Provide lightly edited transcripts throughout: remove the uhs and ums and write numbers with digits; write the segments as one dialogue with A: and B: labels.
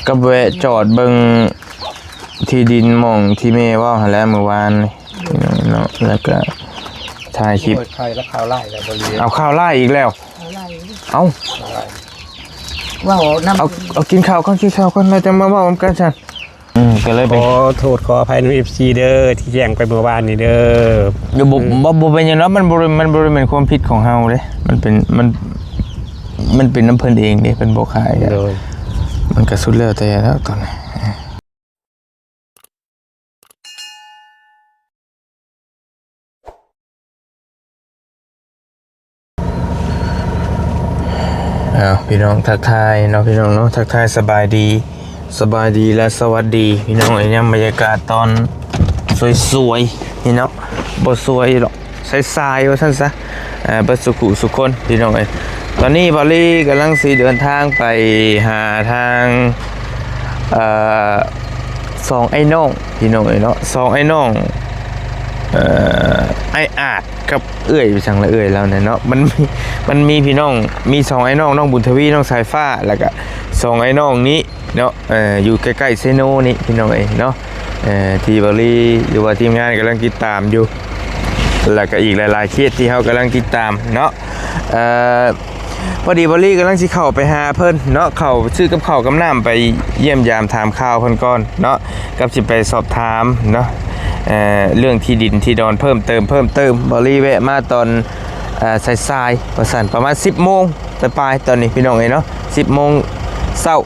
A: ก็แวะจอดเบิ่งที่ดินหม่องที่แม่ว่าหั่นแหล้วเมื่อวานนี่เนาะแล้วก็ถ่ายคลิป
B: ใครแล้วข่าวไล่แล้วบ่เรียน
A: เอาข้าวไล่อีกแล้วเอา
C: ว่าน้ำ
A: เอากินข้าวก่อนแล้วจะมาเว้ากันซั่นก็เลย
B: ข
A: เป็น
B: อโทษขออภัยใน FC เด้อที่แจ้งไปเมื่อวานนี้เด้อ
A: อยู่บ่เป็นหยังเนาะมันบ่เป็นความผิดของเฮาเด้มันเป็นน้ำเพิ่นเองเด้เพิ่นบ่ขายกัน
B: โดย
A: มันก็สุดแล้วแต่แล้วตอนนี้พี่น้องทักทายเนาะพี่น้องเนาะทักทายสบายดีและสวัสดีพี่น้องไอ้ยังบรรยากาศตอนสวยๆนี่เนาะบ่สวยหรอกสายๆว่าซั่นซะบัดสุขุสุคนพี่น้องเอ้ยตอนนี้บอลลี่กำลังสิเดินทางไปหาทางสองไอ้น้องพี่น้องเอ้ยเนาะสองไอ้น้องไอ้อาจกับเอื้อยไปสั่งละเอื้อยแล้วเนี่ยเนาะมันมีพี่น้องมีสองไอ้น้องน้องบุญทวีน้องสายฟ้าแล้วก็สองไอ้น้องนี้เนาะอยู่ใกล้ๆเซโนนี่พี่น้องเอ้ยเนาะที่บอลลี่หรือว่าทีมงานกำลังติดตามอยู่แล้วก็อีกหลายๆเคสที่เขากำลังติดตามเนาะพอดีบอลลี่กำลังสิเข้าไปหาเพิ่นเนาะเข้าซื้อกับข้าวกับน้ำไปเยี่ยมยามถามข่าวเพิ่นก่อนเนาะกับสิไปสอบถามเนาะเรื่องที่ดินที่ดอนเพิ่มเติมบอลลี่แวะมาตอนสายๆประมาณ 10 โมงปลายตอนนี้พี่น้องเอ้ยเนาะ 10 โมงเช้า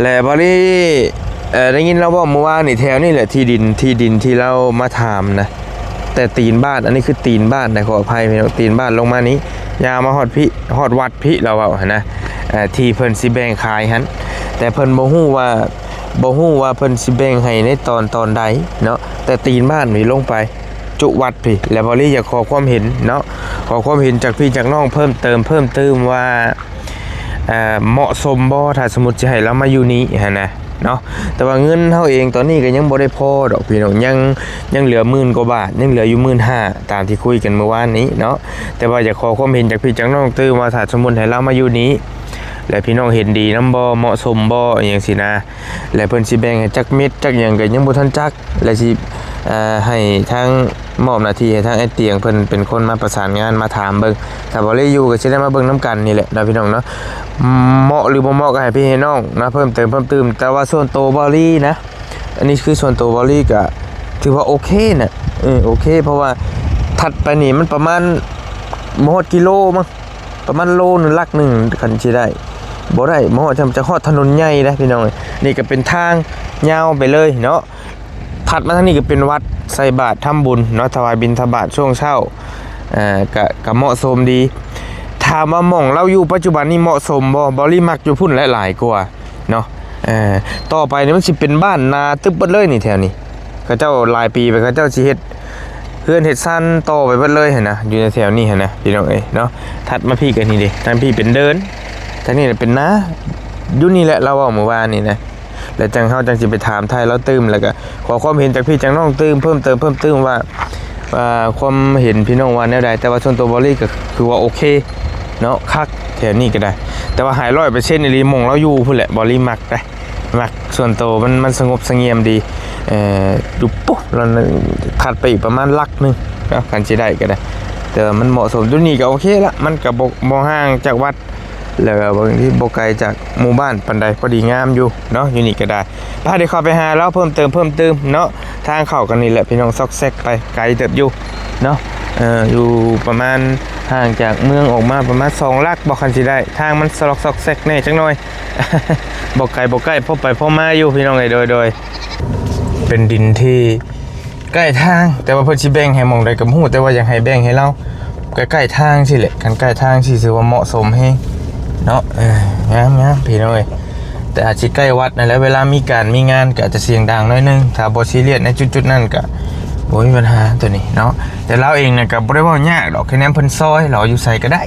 A: แล้วบอลลี่ได้ยินเราบอกเมื่อวานนี่แถวนี่แหละที่ดินที่เรามาถามนะแต่ตีนบ้านอันนี้คือตีนบ้านนะขออภัยพี่น้องตีนบ้านลงมานี้ยาวมาฮอดวัดพี่เราเอานะที่เพิ่นสิแบ่งขายหันแต่เพิ่นบ่ฮู้ว่าเพิ่นสิแบ่งให้ในตอนใดเนาะแต่ตีนบ้านนี่ลงไปจุวัดพี่แล้วบอลี่อยากขอความเห็นเนาะขอความเห็นจากพี่จากน้องเพิ่มเติมว่าเหมาะสมบ่ถ้าสมมุติจะให้เรามาอยู่นี้หั่นนะเนาะแต่ว่าเงินเฮาเองตอนนี้ก็ยังบ่ได้พอดอกพี่น้องยังเหลือ10,000 กว่าบาทยังเหลืออยู่ 15,000 ตามที่คุยกันเมื่อวานนี้เนาะแต่ว่าอยากขอความเห็นจากพี่จากน้องตื้อว่าถ้าสมมุติให้เรามาอยู่นี้และพี่น้องเห็นดีนำบ่เหมาะสมบ่อหยังสินะและเพิ่นสิแบ่งให้จักเม็ดจักหยังก็ยังบ่ทันจักและสิให้ทางมอบหน้าที่ให้ทางไอ้เตียงเพิ่นเป็นคนมาประสานงานมาถามเบิ่งถ้าบ่ได้อยู่ก็สิได้มาเบิ่งนํกันนี่แหละนะพี่น้องเนาะเหมาะหรือบ่เหมาะก็ให้พี่ให้น้องนะเพิ่มเติมแต่ว่าส่วนตัวบอลี่นะอันนี้คือส่วนตัวบอลี่ก็ถือว่าโอเคน่ะโอเคเพราะว่าถัดไปนี่มันประมาณบ่ฮอดกิโลมั้งประมาณโลนึงลักนึงคันสิได้บ่ได้บ่ฮอดจะฮอดถนนใหญ่นะพี่น้องนี่ก็เป็นทางยาวไปเลยเนาะถัดมาทางนี้ก็เป็นวัดใส่บาตรทำบุญเนาะถวายบิณฑบาตช่วงเช้าก็เหมาะสมดีถามว่าหม่องเราอยู่ปัจจุบันนี้เหมาะสมบ่ลี่มักอยู่พุ่นหลายกว่าเนาะต่อไปนี่มันสิเป็นบ้านนาตึบเบิดเลยนี่แถวนี้เขาเจ้าหลายปีไปเขาเจ้าสิเฮ็ดเฮือนเฮ็ดซ่านต่อไปเบิดเลยหั่นนะอยู่ในแถวนี้หั่นนะพี่น้องเอ้ยเนาะถัดมาพี่กันนี่ดิทางพี่เป็นเดินทางนี้เป็นนาอยู่นี่แหละเราเว้าเมื่อวานนี่นะแล้วจังเฮาจังสิไปถามไทยแล้วตื้มแล้วก็ขอความเห็นจากพี่จากน้องตื้มเพิ่มเติมว่าความเห็นพี่น้องว่าแนวใดแต่ว่าส่วนตัวบอลี่ก็คือว่าโอเคเนาะคักแถวนี้ก็ได้แต่ว่าหาย100%ในรีมงเราอยู่พุ่นแหละบอลี่มักได้มักส่วนตัวมันสงบเสงี่ยมดีดูปุ๊บแล้วถัดไปอีกประมาณลักนึงนะกันสิได้ก็ได้แต่มันเหมาะสมตัวนี้ก็โอเคละมันก็บ่ห่างจากวัดแล้วบางที่บ่ไกลจากหมู่บ้านปานใดพอดีงามอยู่เนาะอยู่นี่ก็ได้พาเดี๋ยวเข้าไปหาแล้วเพิ่มเติมเนาะทางเข้ากันนี่แหละพี่น้องซอกแซกไปไกลเติบอยู่เนาะอยู่ประมาณห่างจากเมืองออกมาประมาณ2 ลักบ่คันสิได้ทางมันซอกแซกแน่จังหน่อย บ่ไกลพบไปพบมาอยู่พี่น้องโดยเป็นดินที่ใกล้ทางแต่ว่าเพิ่นสิแบ่งให้หม่องใดก็ฮู้แต่ว่าอยากให้แบ่งให้เราใกล้ๆทางสิแหละคันใกล้ทางสิถือว่าเหมาะสมแฮงเนาะงามพี่น้องแต่อาจจะใกล้วัดนั่นแหละเวลามีงานก็อาจจะเสียงดังหน่อยนึงถ้าบ่ซีเรียสในจุดนั้นก็บ่มีปัญหาตัวนี้เนาะแต่เราเองเนี่ยก็บ่ได้ว่ายากดอกแค่นั้นเพิ่นซอยเราอยู่ใส่ก็ได้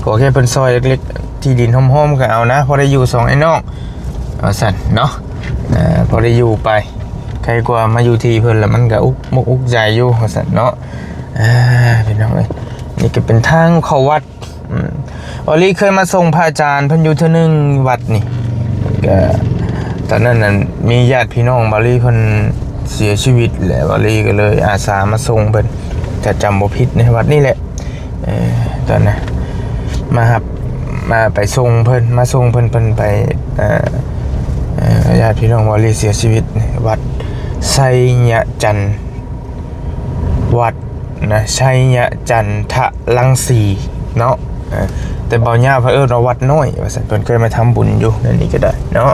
A: ขอแค่เพิ่นซอยเล็กๆที่ดินหอมๆก็เอานะพอได้อยู่2ไอ้น้องเอาสั่นเนาะพอได้อยู่ไปใครกว่ามาอยู่ที่เพิ่นแล้วมันก็อุกใจอยู่เอาสั่นเนาะพี่น้องนี่ก็เป็นทางเข้าวัดออลี่เคยมาส่งพระอาจารย์เพิ่นอยู่เทื่อนึงวัดนี่ ก็ตอนนั้นน่ะมีญาติพี่น้องบาลีเพิ่นเสียชีวิตแหละบาลีก็เลยอาสามาส่งเพิ่นแต่จำบ่ผิดในวัดนี่แหละตอนนั้นมาไปส่งเพิ่นมาส่งเพิ่นไปญาติพี่น้องบาลีเสียชีวิตวัดไสยจันทร์วัดนะชัยจันทรังสีเนาะแต่เบาหญ้าเพิ่นวัดน้อยว่าซั่นเพิ่นเคยมาทำบุญอยู่นั่นนี่ก็ได้เนาะ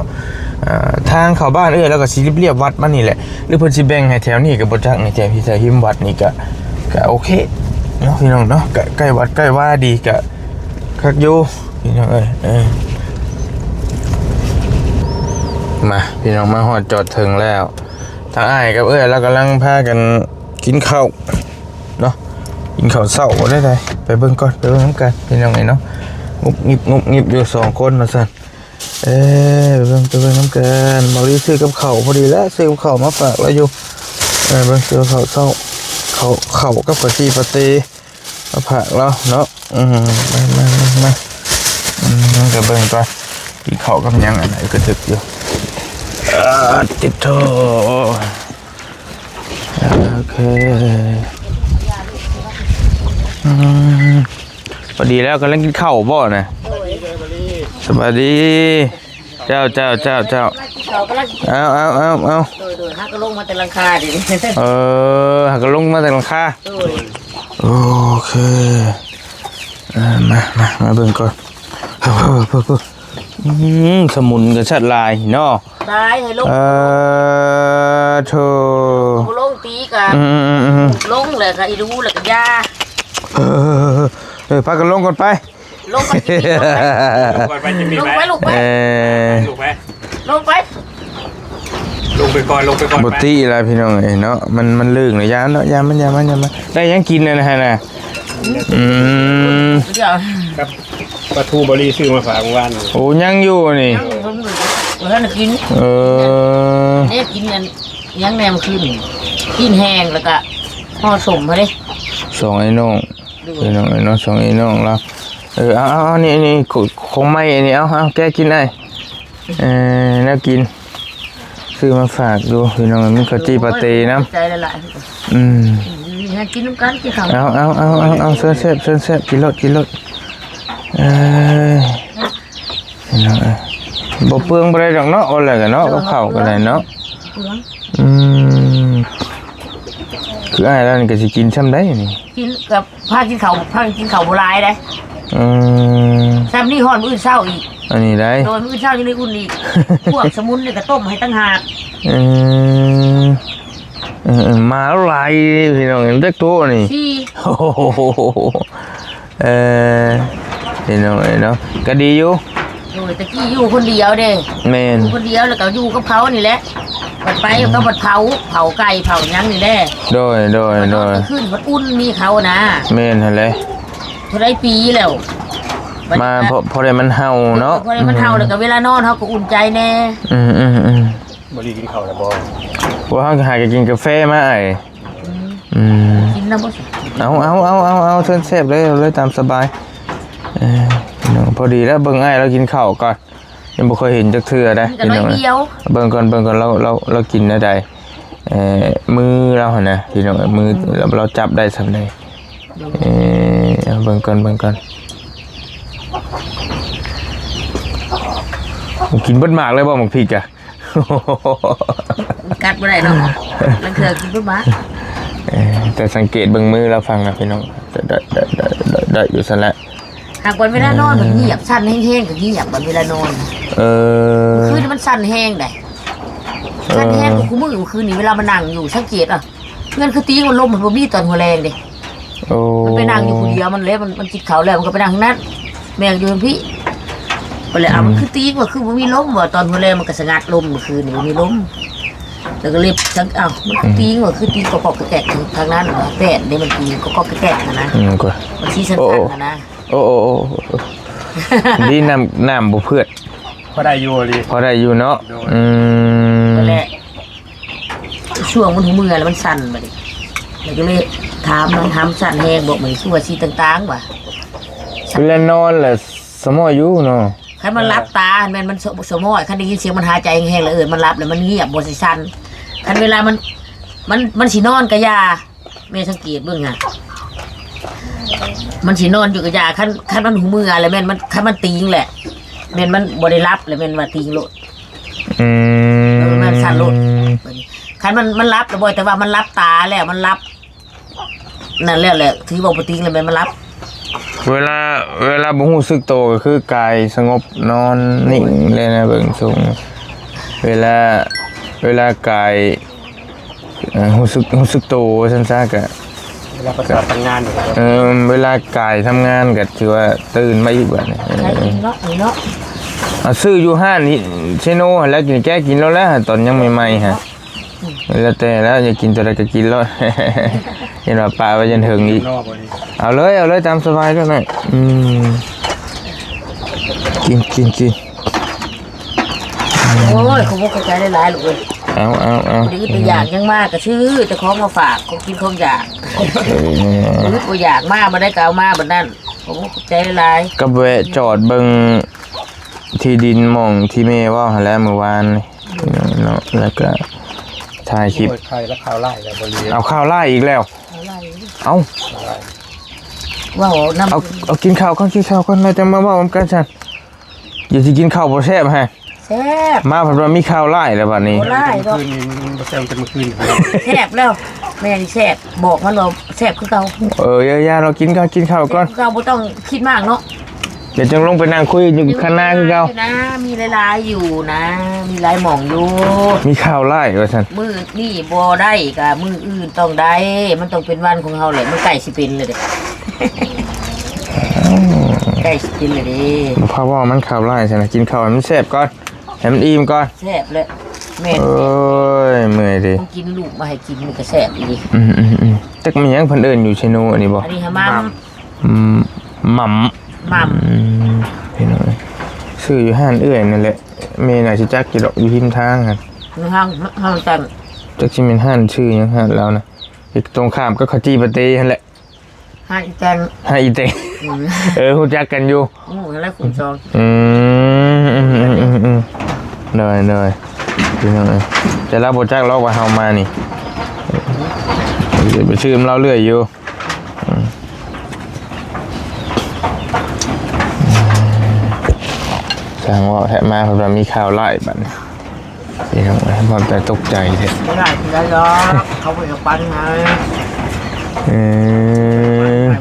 A: ทางเข้าบ้านแล้วก็สิเรียบวัดมันนี่แหละหรือเพิ่นสิแบ่งให้แถวนี้ก็บ่จักในแถวพิธีหิมวัดนี่ก็โอเคเนาะพี่น้องเนาะใกล้วัดใกล้ว่าดีก็คักอยู่พี่น้องมาพี่น้องมาฮอดจอดถึงแล้วทางอ้ายกับเรากำลังพากันกินข้าวเนาะกินข้าวเช้าได้เลยไปเบิ่งก่อนไปเบิ่งน้ำกันพี่น้องเนาะงุบงิบอยู่2คนว่าซั่นไปเบิ่งน้ำกันบ่ได้ซื้อกับข้าวพอดีแล้วซื้อกับข้าวมาฝากแล้วอยู่เบิ่งซื้อข้าวเช้าข้าวกับกะทิปะเตมาฝากแล้วเนาะมาก็เบิ่งก่อนกินข้าวกับหยังอันไหนก็ถึกอยู่ติดโทโอเคพอดีแล้วกำลังกินข้าวบ่นะสวัสดีเจ้าเอา
C: โดยฮักก็ลงมาแต่หลังคาดิ
A: ฮักก็ลงมาแต่หลังคาโอเคมาเบิ่งก่อนสมุนกับชัดลายเนาะ
C: ตายให้ลง
A: โธ่
C: ลงตีกันลงเลยค่ะอีดูเลยกับยา
A: พากันลงก่อนไป
C: ลงไปลงไป
A: ก่อนบุตรีอะไรพี่น้องเนาะมันลื่นเลยยาเนาะยามันได้ยังกินเลยนะฮะน่ะ
B: ครับปลาทูบริซื้อมาฝากวัน
A: โอ้ยังอยู่นี่
C: แล้วกินเนี่ยกินยังแนมขึ้นกินแห้งแล้วก็ห่อสมมาดิ
A: 2ไอ้น้อง2ไอ้น้องแล้วเอานี่คงไม่นี่เอาแกกินได้น่ากินซื้อมาฝากดูพี่น้องมันก็จีปาเต้น้ำ
C: ใจละลายกินน้ำกันกินข้าว
A: เอาเส้นกินรสพี่น้องบ่เปลืองอะไรดอกเนาะอะไรกันเนาะก็เข้ากันเลยเนาะคืออะไรแล้วนี่ก็สิกินช่ำได้นี่
C: กินกับผ้ากินข้าวโบราณได้ซ้ำนี่ห่อนมื้อเช้าอีก
A: อันนี้ได้
C: โดนมื้อเช้ายังได้อุ่นอีกพวกสมุนนี่ก็ต้มให้ตั้งหาก
A: มาหลายพี่น้องเห็นแต่ตัวนี่โอ้โหพี่น้องเนาะก็ดีอยู่
C: โอ้ยตะกี้อยู่คนเดียวเด้
A: แม่น
C: คนเดียวแล้วก็อยู่กับเขานี่แหละบัดไปก็บัดเผาไก่เผายังนี่แหละ
A: โดย
C: ขึ้นบัดอุ่นมีเขานะ
A: แม่นหั่นแหละ
C: เท่าไรปีแล้ว
A: มาพอได้มันเห่าเนาะ
C: พอได้มันเห่าแล้วก็เวลานอนเขาก็อุ่นใจแน่
B: บ่ได้กินข้าวแล้วบ่
A: ว่าเขาหากินกาแฟมาไอ้
C: กินน้ำบ่
A: เอาเส้นเสพเลยตามสบายพอดีแล้วเบิ่งไอ้เรากินข้าวก่อนยังบ่เคยเห็นจักเทื่อได้
C: พี่น้อง
A: เบิ่งก่อนเรากินได้มือเราหั่นน่ะพี่น้องมือเราจับได้ซำใดเบิ่งก่อนกินเบิดหมากเลยบ่หมกพริกอ่ะ
C: กัดบ่ได้เนาะมันคือกินเบิดหมาก
A: แต่สังเกตเบิ่งมือเราฟังนะพี่น้องได้อยู่ซั่นแหละ
C: หากวันเวลานอนมันเงียบสั่นแห้งๆก็เงียบวันเวลานอนคือมันสั่นแห้งได้สั่นแห้งกูมื้อคืนนี้เวลามันนั่งอยู่สังเกตอ่ะเงินคือตีมันลมมันบ่มีตอนหัวแรงเด้มันไปนั่งอยู่คนเดียวมันเลยมันกินข้าวแล้วมันก็ไปนั่งนั้นแม่อยู่พี่ไปเลยมันคือตีว่าคือมันมีลมว่าตอนหัวแรงมันก็สงัดลมคืนนี้มีลมแล้วก็เล็บจังมันคือตีว่าคือตีกอกแกะทางนั้นแปดนี่มันตีกอกแกะนะมันชี้สั้นๆนะ
A: โอ้นี่น้ำบุเพื่อน
B: พอได้อยู่
A: เนาะ
C: นั่นแหละช่วงมันหัวมือแล้วมันสั่นไปดิแล้วก็เลยถามสั่นแห้งบอกเหมือนชั่วชีต่างๆว่ะ
A: เวลานอนแหละสมออยู่เนาะ
C: ใคร คันมันรับตาแม่นมันสมอยคันได้ยินเสียงมันหายใจแห้งๆแล้วมันรับแล้วมันเงียบบ่สิสั่นคันเวลามันสินอนก็ยาแม่สังเกตเบิ่งน่ะมันสินอนอยู่กับยาคันมันหูมืออะไรแม่นมันคันมันตีงแหละแม่นมันบ่ได้รับแล้วแม่นว่าตีงโลดมันสั่นโลดคันมันรับแล้วบ่แต่ว่ามันรับตาแล้วมันรับนั่นแหละถือว่าบ่ตีงแล้วแม่นมันรับ
A: เวลาบ่รู้สึกโตก็คือกายสงบนอนนิ่งเลยนะเบิ่งสูงเวลากายรู้สึกโตซั่นซะก็
B: เวลาประสาททำงาน
A: เวลากายทำงานก็ถือว่าตื่นมาอีกบัดนี้
C: เนาะ
A: ซื้ออยู่ห้านนี่เชโนแล้วกินแก้กินแล้วตอนยังใหม่ๆฮะแล้วแต่แล้วอยากกินตัวใดก็กินแล้วเห็นว่าปลาไว้จนถึงอีกเอาเลยตามสบายด้วยหน่อยกิน
C: โอ้ยเขาบอกกระจายได้หลายลูกเลย
A: เอา
C: ดื้อตัวอย่างยังมากก็ชื่อจะของมาฝากเขากินของอยากดื้อตัวอย่างมากมาได้กาวมาแบบนั้นเขาบอกกระจายได้หลาย
A: ก็แวะจอดเบิ่งที่ดินมองที่แม่ว่าแล้วเมื่อวานเนาะแล้วก็ถ่ายคลิป
B: แล้วข้าวไล่แล้วบริ
A: เอาข้าวไล่อีกแล้วเอา
C: ว้าวน้ำ
A: เอากินข้าวก่อนเราจะมาว่ากันฉันอย่าจะกินข้าวบ่แซ่บฮะ
C: แซ่บ
A: มาเพราะว่ามีข้าวไล่แล้วบัดนี้
C: ไล่ก็
B: คืนนี้บ่แซ่บเป็นเมื่อคืน
C: แซ่บแล้วแม่นี่แซ่บบอกมันเราแซ่บคือเก่า
A: ย่าเรากินข้าวก่อน
C: เราบ่ต้องคิดมากเนาะ
A: เดี๋ยวจังลงไปนั่งคุยอยู่ข้างหน้าคือเก่า
C: นะมีหลายๆอยู่นะมีหลายหม่องอยู่
A: มีข้าวไล่ว่าซั่น
C: มื้อนี่บ่ได้ก็มื้ออื่นต้องได้มันต้องเป็นวันของเฮาแหละมันใกล้สิเป็นเลยเด้ใกล้สิเป็นเลยเด้
A: เพราะว่ามันข้าวไล่ซั่นน่ะกินข้าวให้มันแซ่บก่อนให้มันอิ่มก่อน
C: แซ่บเลยแม่
A: เมื่อยดิ
C: กินลูกมาให้กินมันก็แซ่บอีก
A: แต่มีหยังเพิ่นเอิ้นอยู่เชโนอันนี้บ่
C: อันนี้หะมัม
A: หม่ำพี่น้อยซื้ออยู่ห้านเอื้อยนั่นแหละเมน่าสิจักกี่ดอกอยู่หิมทางหั่น
C: ห้างจัง
A: จักสิเป็นห้านชื่อหยังห้านแล้วนะอีกตรงข้ามก็ขจีปะเตหั่นแหละ
C: ห้างอีแตง
A: ฮู้จักกันอยู่
C: แล้วคุณจอง
A: เลยพี่น้อยจะรับบ่จักลอกว่าเฮามานี่ไปชื่อเราเรื่อยอยู่ทางว่าแหมาเพราะมีข่าวไล่บัดนี้พี่น้องพอแต่ตกใจเถอะ
C: ไม่ได้ที่ได้หรอกเขาไปกับปันไง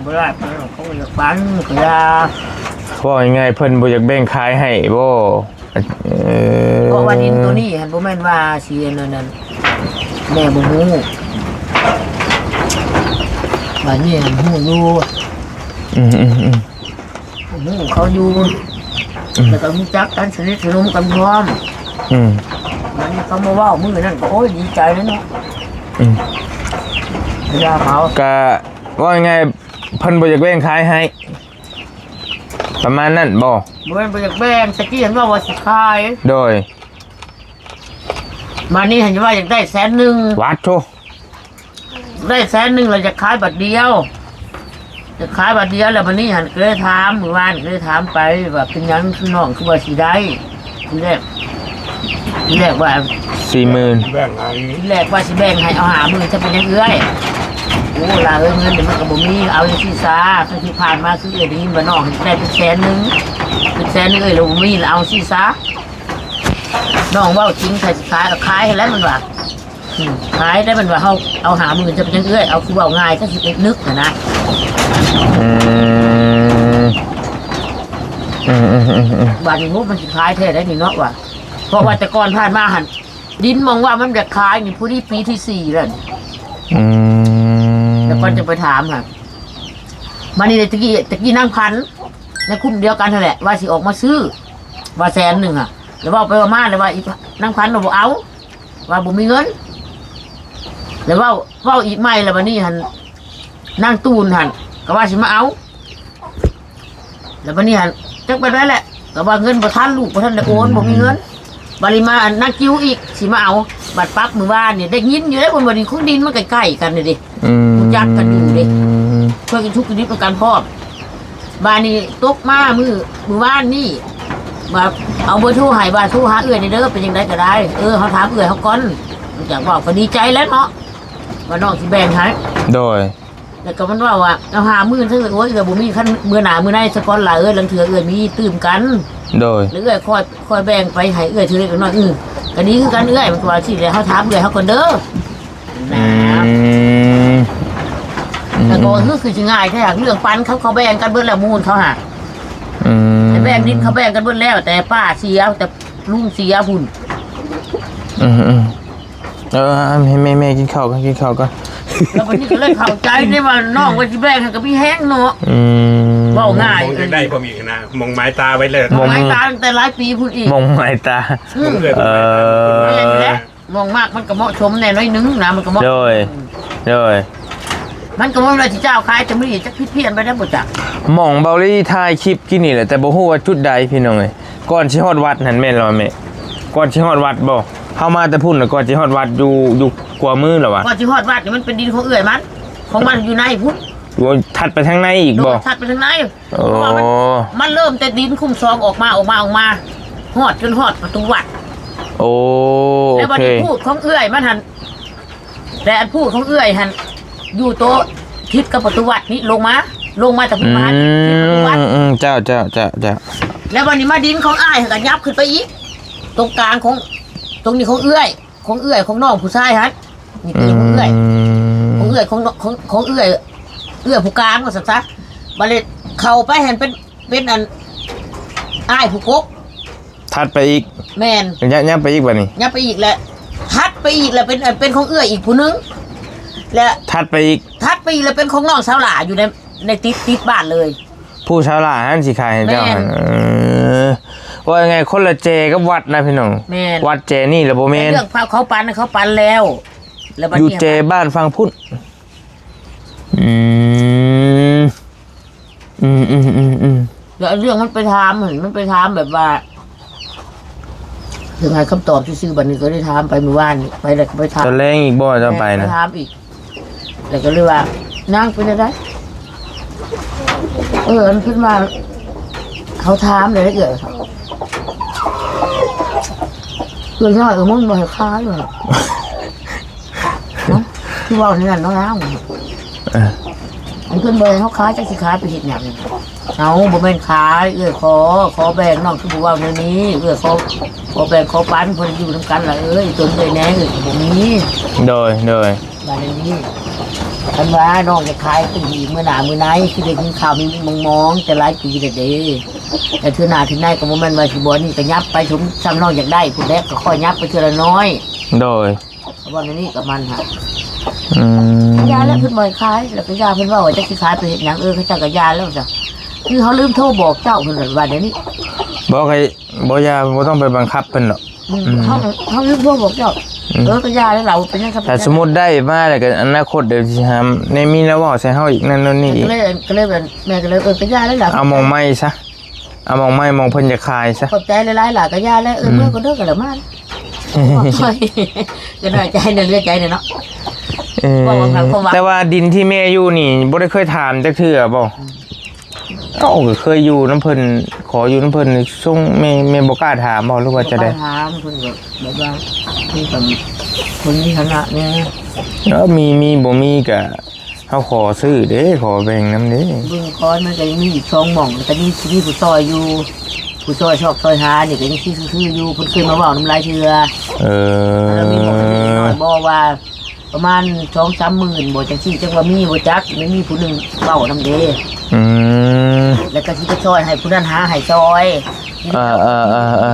C: ไม่ได้เขาไปกับปันก็ยา
A: ว่ายังไงเพิ่นบ่อยากแบ่งขายให้บ่
C: ก็ว่าดินตัวนี้เห็นบ่แม่นว่าสินั่นแม่บ่ฮู้ว่านี่ฮู้อยู่เขาอยู่แต่ก็มีจักกันสนิทสนมกันพร้อมมันเขามาว่ามือนั่นก็โอ้ยดีใจเลยเนาะยาเขา
A: ก็ว่ายังไงเพิ่นบ่อยากแบ่งขายให้ประมาณนั้นบ่
C: อยากแบ่งตะกี้เห็นว่าสิขาย
A: โดย
C: มานี่เห็นว่าอยากได้100,000
A: วัดโธ
C: ได้100,000เราจะขายบัตรเดียวจะขายบัตรเดียวแล้ววันนี้หันเคยถามเมื่อวานเคยถามไปว่าเป็นยังคือน้องคือว่าสิได้ทีแรกว่า
A: 40,000
B: แบ่งให้
C: ทีแรกว่าสิแบ่งให้เอา50,000จะเป็นยังเอื้อยโอ้ล่ะเงินเดี๋ยวมันก็บ่มีเอาอย่างที่ซาที่ผ่านมาคือได้ยินว่าน้องได้เป็น100,000เป็น100,000เราบ่มีเอาที่ซาน้องว่าจริงใครสิขายก็ขายให้แล้วมันว่าขายได้มันว่าเอา50,000จะเป็นยังเอื้อยเอาคือว่าง่ายก็สินึกนะบ้านนี้มุกมันสิขายแท้ได้นี่เนาะว่ะเพราะว่าแต่ก่อนผ่านมาหันดินมองว่ามันจะขายนี่ผู้ที่ปีที่4แล้วแล้วก็จะไปถามค่ะมานี่ตะกี้นั่งพันในคุ้มเดียวกันนั่นแหละว่าสิออกมาซื้อว่า100,000ค่ะแล้วว่าไปว่ามาเลยว่าอีนั่งพันเราบอกเอาว่าบ่มีเงินแล้วว่าอีกไม่แล้ววันนี้หันนั่งตูนหันก็ว่าสิมาเอาแล้ววันนี้หันจักไปได้แหละก็ว่าเงินบ่ทันลูกบ่ทันได้โอนบ่มีเงินบริมานั่งกิ้วอีกสิมาเอาบัดปั๊บมือบ้านเนี่ยได้ยินอยู่ได้บนบริคุณดินมันใกล้ๆกันเลยดิจักกันอยู่ดิช่วยกันทุกข์กันนิดประกันพ่อบ้านนี้ตกมามือบ้านนี่ มาเอาเบอร์โทรให้ว่าโทรหาเอื้อยในเด้อเป็นยังไงก็ได้เขาถามเอื้อยเขาก่อนอยากบอกก็ดีใจแล้วเนาะว่าน้องสิแบ่งให้
A: โดย
C: แล้วก็มันว่าเอาหามื้อซะโอ้ยเอื้อยบ่มีคันมื้อหน้ามื้อในสะก่อนหลายลังเถื่อเอื้อยมีตื่มกัน
A: โดย
C: หรือเอื้อยคอยแบ่งไปให้เอื้อยเทื่อเล็กน้อยก็ดีคือกันเอื้อยมันก็ว่าสิแล้วเขาถามเอื้อยเขาก่อนเด้อนะแต่ก็คือสิง่ายแท้เรื่องปันเขาแบ่งกันเบิดแล้วมูลเขาหาแต่แบ่งดินเขาแบ่งกันเบิดแล้วแต่ป้าเสียแต่ลุงเสียพุ่น
A: แม่กินข้าวกัน
C: แล้ววันนี้ก็เลยเข้าใจได้ว่าน้องว่าสิแบ่งให้กับพี่แห้งเนาะเว้าง่าย
B: มองได้พอมีนะมองไม้ตาไว้เลย
C: มองไม้ตาตั้งแต่หลายปีพุ่นอีก
A: มองไม้ตา
C: มองมากมันก็เหมาะสมแน่น้อยนึงนะมันก็เหมาะ
A: โดย
C: มันก็ว่าเราสิเจ้าขายจะไม่ได้จักพิษเพี้ยนไปได้บ่จัก
A: หม่องเบาลี่ถ่ายคลิปกินนี่แหละแต่บ่ฮู้ว่าจุดใดพี่น้องเอ้ยก่อนสิฮอดวัดนั่นแม่นบ่แม่ก่อนสิฮอดวัดบ่เฮามาแต่พุ่นน่ะก่อนสิฮอดวัดอยู่กว่ามือแล้ววะ
C: ก่อนสิฮอดวัดนี่มันเป็นดินของเอื้อยมันของมันอยู่ในพุ่น
A: อยู่ถัดไปทางในอีกบ่
C: ถัดไปทางใน
A: โอ้
C: เพราะว่ามันเริ่มแต่ดินคุ้มซองออกมาฮอดจนฮอดประตูวัด
A: โอ
C: แล้ววัน
A: เค
C: นี้พูดของเอื้อยมันหันแต่อันพูดของเอื้อยหันอยู่โต๊ะทิศกับประตูวัดนี่ลงมาจากพิมานทิศประตูวัด
A: เจ้า
C: แล้ววันนี้มาดินของอ้ายก็ยับขึ้นไปอีกตรงกลางของตรงนี้ของเอื้อยของน้องผู้ชายฮะนี่คือของเอื้อยของเอื้อยของเอื้อยผู้กลางว่าสักซะบัดนี้เข้าไปเห็นเป็นอันอ้ายผู้กก
A: ถัดไปอีก
C: แม่น
A: ยับไปอีกบัดนี้
C: ยับไปอีกแหละทัดไปอีกแล้วเป็นของเอื้อยอีกผู้นึงและ
A: ถัดไปอีก
C: ทัดไปอีกแล้วเป็นของน้องสาวหล่าอยู่ในติดบ้านเลย
A: ผู้ชาวลาหั่นสิขายให้เจ้าหั่นว่ายังไงคนละเจกับวัดนะพี่น้อง
C: แม่น
A: วัดเจนี่ละบ่แม่น
C: เรื่องเขาปันแล้วแล้วบัด
A: อยู่
C: นี้
A: เจบ้านฟังพุ่น
C: แล้วเรื่องมันไปถามแบบว่าถึงไงคำตอบที่ซื้อบัดนี้ก็ได้ถามไปเมื่อวานนี่ไปแล้วก็ไปถาม
A: ตอนแรกอีกบ่จะไปนะ
C: ถามอีกแล้วก็เลยว่านั่งเป็นอะไรมันขึ้นมาเขาถามเลยเกิดครับเกิดย่อยมึงบ่ให้ค้าอยู่เนาะที่ว่านี่นั่นน้องน้ำมันขึ้นไปเขาค้าจะสิค้าไปเห็ดอย่างเอาบ่แม่นค้าขอแบ่งน้องที่บอกว่าในนี้ขอแบ่งขอปันเพิ่นอยู่นำกันล่ะจนเลยแน่บ่มี
A: โดย
C: มาในนี้คันว่าน้องจะขายปีเมื่อหน้ามื้อไหนคือได้กินข้าวมีมองแต่หลายปีแล้วเด้แต่ถือหน้าถือในก็บ่แม่นว่าสิบ่นี่ก็ยับไปสมซ้ำน้องอยากได้ผู้แรกก็ค่อยยับไปทีละน้อย
A: โดย
C: บ่ในนี้ก็มันฮะยาแล้วเพิ่นบ่ให้ขายแล้วก็ยาเพิ่นว่าจะสิขายไปเฮ็ดหยังเขาเจ้าก็ยาแล้วจ้ะคือเขาลืมโทรบอกเจ้าเพิ่นว่าเดี๋ยวนี้
A: บอกให้บ่ยาบ่ต้องไปบังคับเพิ่นหรอก
C: เขาลืมโทรบอกเจ้าก็ยาแล้วเราเป็นยังครับ
A: ถ้าสมมุติได้มาแล้วก็อนาคตเดี๋ยวสิหาในมีแล้วเว้าใส่เฮาอีกนั่นนู่นนี่อีก
C: ก็เลยแบบแม่ก็เลยก็ยาแล้วล่ะ
A: เอามองไม้ซะเอามองไม้มองเพิ่นจะขายซะ
C: ขอบใจหลายๆหล่ะก็ยาแล้วเมื่อก็เด้อกันแล้วมาก็น่าใจเนี่ยเลือดใจเนี่ยเนาะ
A: แต่ว่าดินที่แม่อยู่นี่บ่ได้เคยถามจักเทื่อบ่ก็เคยอยู่น้ำเพิ่นขออยู่น้ำเพิ่นส่งแม่บ่กล้าถามบ่หรือว่าจะได้
C: ถามเพิ่นแบบว่าที่กับคนนี้คณะเนี่ย
A: แล้วมีบ่มีก็เฮาขอซื้อเด้ขอแบ่งนำเด้
C: เบิ่งคอนมันก็ยังมีอีก2หม่องแต่นี่ที่ผู้ซอยอยู่ผู้ซอยชอบซอยหานี่ก็ยังคืออยู่เพิ่นเคยมาเว้าน้ำลายเทื่อแล้วมีหม่องน้อยบ่ว่าประมาณ 2-3 หมื่นบ่จังซี่จังว่ามีบ่จักไม่มีผู้นึงเว้านำเด้แล้วก็สิไปซอยให้ผู้นั้นหาให้ซอย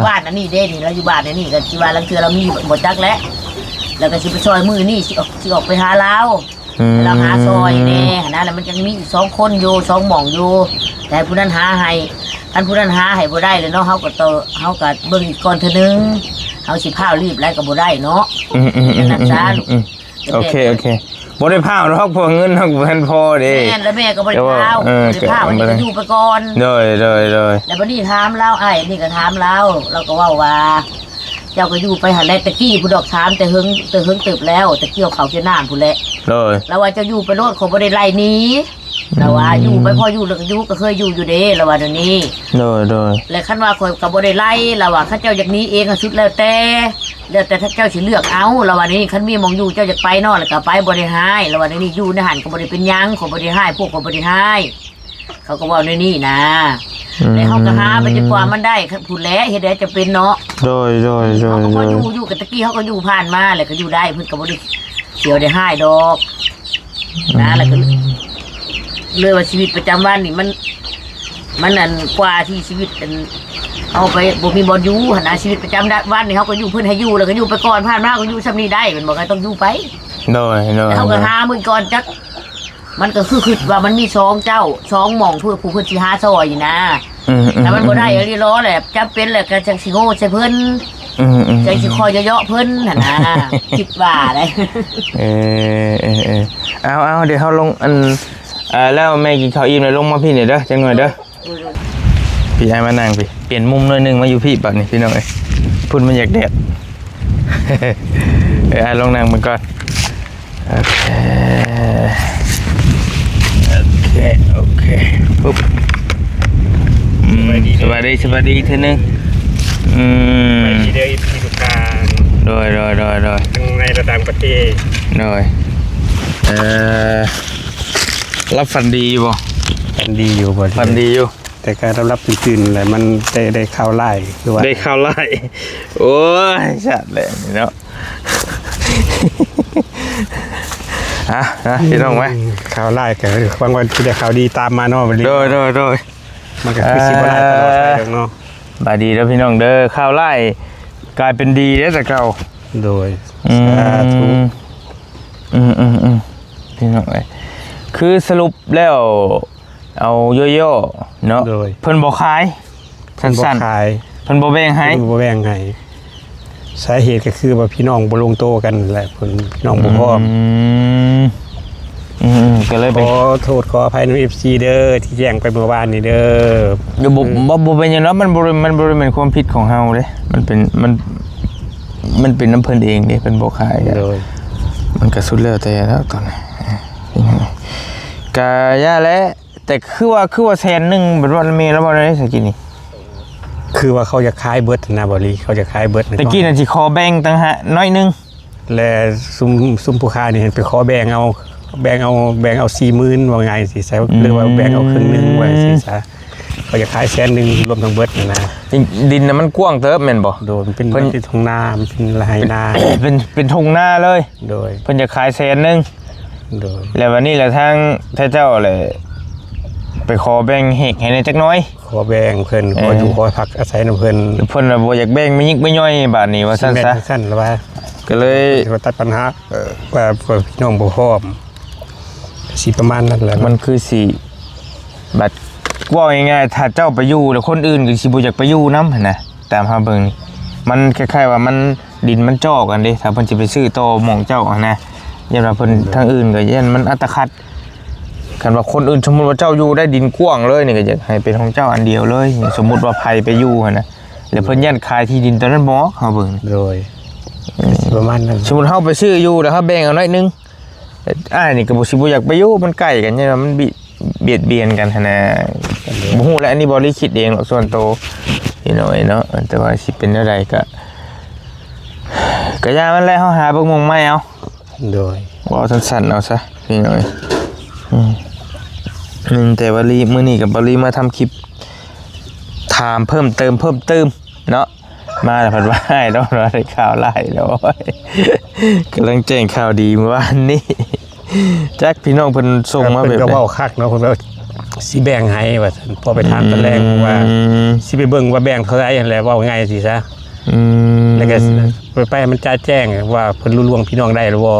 C: บ้านอันนี้เด้นี่เราอยู่บ้านอันนี้ก็สิว่าลังเทื่อเรามีบ่จักแล้วก็สิไปซอยมื้อนี้สิออกไปหาลาวเราหาซอยแน่นะแล้วมันยังมีอีก2คนอยู่2หม่องอยู่แต่ผู้นั้นหาให้ท่านผู้นั้นหาให้บ่ได้เลยเนาะเฮาก็เบิ่งอีกก่อนเทื่อนึงเฮาสิพารีบไล่ก็บ่ได้เนาะนั่นซะลูก
A: โอเคบ่ได้พาวหรอกเพราะเงินเฮาบ่ทันพอเด้
C: แม่แล้วแม่ก็บ่ได้พาวมันก็อยู่ไปก่อน
A: โดย
C: แล้วบัดนี้ถามเราไอ้นี่ก็ถามเราก็เว้าว่าเจ้าก็อยู่ไปหาแลตะกี้ผู้ดอกถามแต่เฮิงตึบแล้วแต่เกี่ยวเขาจะน้ำผู้แลแล้วว่าจะอยู่ไปโลดเขาบ่ได้ไล่หนี เราว่าอยู่ไปพออยู่แล้วก็อยู่ก็เคยอยู่เด้เราว่าเดี๋ยวนี้
A: โดย
C: แล้วคันว่าคอยก็บ่ได้ไล่เราว่าเขาเจ้าอยากหนี้เองก็สุดแล้วแต่ถ้าเจ้าสิเลือกเอาเราว่านี่คันมีมองอยู่เจ้าอยากไปเนาะแล้วก็ไปบ่ได้ให้เราว่านี่อยู่ในหันก็บ่ได้เป็นหยังเขาบ่ได้ให้พวกก็บ่ได้ให้เขาก็เว้าในนี่นะแล้วเฮาก็หาไปจนกว่ามันได้พูดแล้วเฮ็ดได้จะเป็นเนาะ
A: โดย
C: เขาก็อยู่กับตะกี้เขาก็อยู่ผ่านมาแล้วก็อยู่ได้เพิ่นก็บ่ได้เสียวได้ให้ดอกนะแล้วก็เลยว่าชีวิตประจำวันนี่มันอันกว่าที่ชีวิตอันเอาไปบ่มีบ่อยู่หั่นนะชีวิตประจำวันนี่เฮาก็อยู่เพิ่นให้อยู่แล้วก็อยู่ไปก่อนผ่านมาก็อยู่ซำนี้ได้มันบ่ก็ต้องอยู่ไป
A: โดย
C: เฮาก็หามื้อก่อนจักมันก็คือว่ามันมี2เจ้า2หม่องเพื่อผู้เพิ่นสิหาซอยนะแต่มันบ่ได้อีหลีล้อแหละจำเป็นแหละก็จังสิโง่ใส่เพิ่นจังสิคอยเยาะๆเพิ่นหั่นนะคิดว่าได้
A: เอาเดี๋ยวเฮาลงอันแล้วแม่กินข้าวอิ่มแล้วลงมาพี่นี่เด้อจังหน่อยเด้อพี่ให้มานั่งพี่เปลี่ยนมุมหน่อยนึงมาอยู่พี่บัดนี้พี่น้องเอ้ยพุ่นมันอยากแดดลองนั่งมันก่อนโอเคปุ๊บสวัสดีเท่านึง
B: ไปที่เดียวอีพีทุกการ
A: โดย
B: ทั้งในระดับประเทศ
A: โดยรับฝันดีอยู่บ่
B: ฝันดีอยู่บ่
A: ฝันดีอยู่
B: แต่การรับตื่นๆอะไรมันได้ข่าวไล่คือว่า
A: ได้ข่าวไล่โอ้ยชัดเลยเนาะพี่น้องไหม
B: ข่าวไล่แต่บางวันที่ได้ข่าวดีตามมาเนาะ
A: โดย
B: มันก็คือสิบ่ไล่ตลอดไปเนาะ
A: บายดีแล้วพี่น้องเด้อข่าวไล่กลายเป็นดีแล้วแต่เก่า
B: โดยสาธุ
A: พี่น้องเอ้ยคือสรุปแล้วเอาย่อๆเนาะเพิ่นบ่ขายสั้นๆเพิ่นบ่แบ่งให้
B: สาเหตุก็คือว่าพี่น้องบ่ลงโตกันแหละเพิ่นพี่น้องบ่พร้อม
A: ก็เลย
B: ขอโทษขออภัยใน FC เด้อที่แจ้งไปเมื่อวานนี้เด้อ
A: อยู่บ่เป็นหยังเนาะมันบ่เป็นความผิดของเฮาเด้มันเป็นน้ำเพิ่นเองเด้เพิ่นบ่ขายเลยมันก็สุดแล้วแต่แล้วตอนนี้ก็ย่าแล้วแต่คือว่าแสนนึงเป็นว่าเมแล้วบ่ได้สักกี่นี่
B: คือว่าเขาจะขายเบิดนะบ่ลีเขาจะขายเบิด
A: ตะกี้น่ะสิขอแบ่งต่างหากน้อยนึง
B: และซุ่มผู้ค้านี่ไปขอแบ่งเอา 40,000 ว่าไงสิใช่หรือว่าแบ่งเอาครึ่งนึงว่าสิซะเขาจะขาย100,000รวมทั้งเบิดนะ
A: ดินน่ะมันกว้างเติบแม่นบ่
B: โดนเป็นทุ่งนามันเป็นไรนา
A: เป็นทุ่งนาเลย
B: โดย
A: เพิ่นจะขาย100,000โดยแล้ววันนี้แหละทางเจ้าเลยไปขอแบ่งเฮกให้ในจักน้อย
B: ขอแบ่งเพิ่นขออยู่ขอพักอาศัยนำเพิ่น
A: น่ะบ่อยากแบ่งไม่ยิกไม่ย่อยบาดนี้ว่าซั่นซะ
B: ซั่นแล้วว่า
A: ก็เลย
B: ตัดปัญหาว่าพี่น้องบ่พร้อมสิประมาณนั้นแหละ
A: มันคือสิบัดว่าง่ายๆถ้าเจ้าไปอยู่แล้วคนอื่นก็สิบ่อยากไปอยู่นำหั่นน่ะตามเฮาเบิ่งมันคล้ายๆว่ามันดินมันจ่อกันเด้ถ้าเพิ่นสิไปซื้อต่อหม่องเจ้าหั่นนะยันว่าเพิ่นทางอื่นก็ยันมันอัตคัดคันว่าคนอื่นสมมุติว่าเจ้าอยู่ได้ดินกว้างเลยนี่ก็อยากให้เป็นของเจ้าอันเดียวเลยสมมุติว่าไผไปอยู่หั่นนะแล้วเพิ่นยันขายที่ดินตอนนั้นบ่เฮาเบิ่ง
B: โดยประมาณนั้น
A: สมมุติเฮาไปซื้ออยู่แล้วเฮาแบ่งเอาหน่อยนึงนี่ก็บ่สิบ่อยากไปอยู่มันใกล้กันเนี่ยมันเบียดเบียนกันหั่นน่ะบ่ฮู้แล้วอันนี้บ่ได้คิดเองหรอกส่วนโตพี่น้อยเนาะแต่ว่าสิเป็นจังไดก็ย่ามันแล้วเฮาหาเบิ่งมองใหม่เอา
B: โดย
A: ว่าสั้นๆเอาซะพี่น้อยแต่ว่าลีมื้อนี้กับบลีมาทำคลิปถามเพิ่มเติมเนาะมาแต่ผัดว่าให้แล้วได้ข่าวไล่แล้วกำลังแจ้งข่าวดีเมื่อวานนี้แจ็คพี่น้องเพิ่นส่งมาแบบ
B: ก็เว้าคักเนาะเพิ่นว่าสิแบ่งให้ว่าพอไปถามตอนแรกว่าสิไปเบิ่งว่าแบ่งเท่าไหร่นั่นแหละเว้าง่ายสิซะแล้วก็ไปมันจะแจ้งว่าเพิ่นรู้ล่วงพี่น้องได้หรือบ่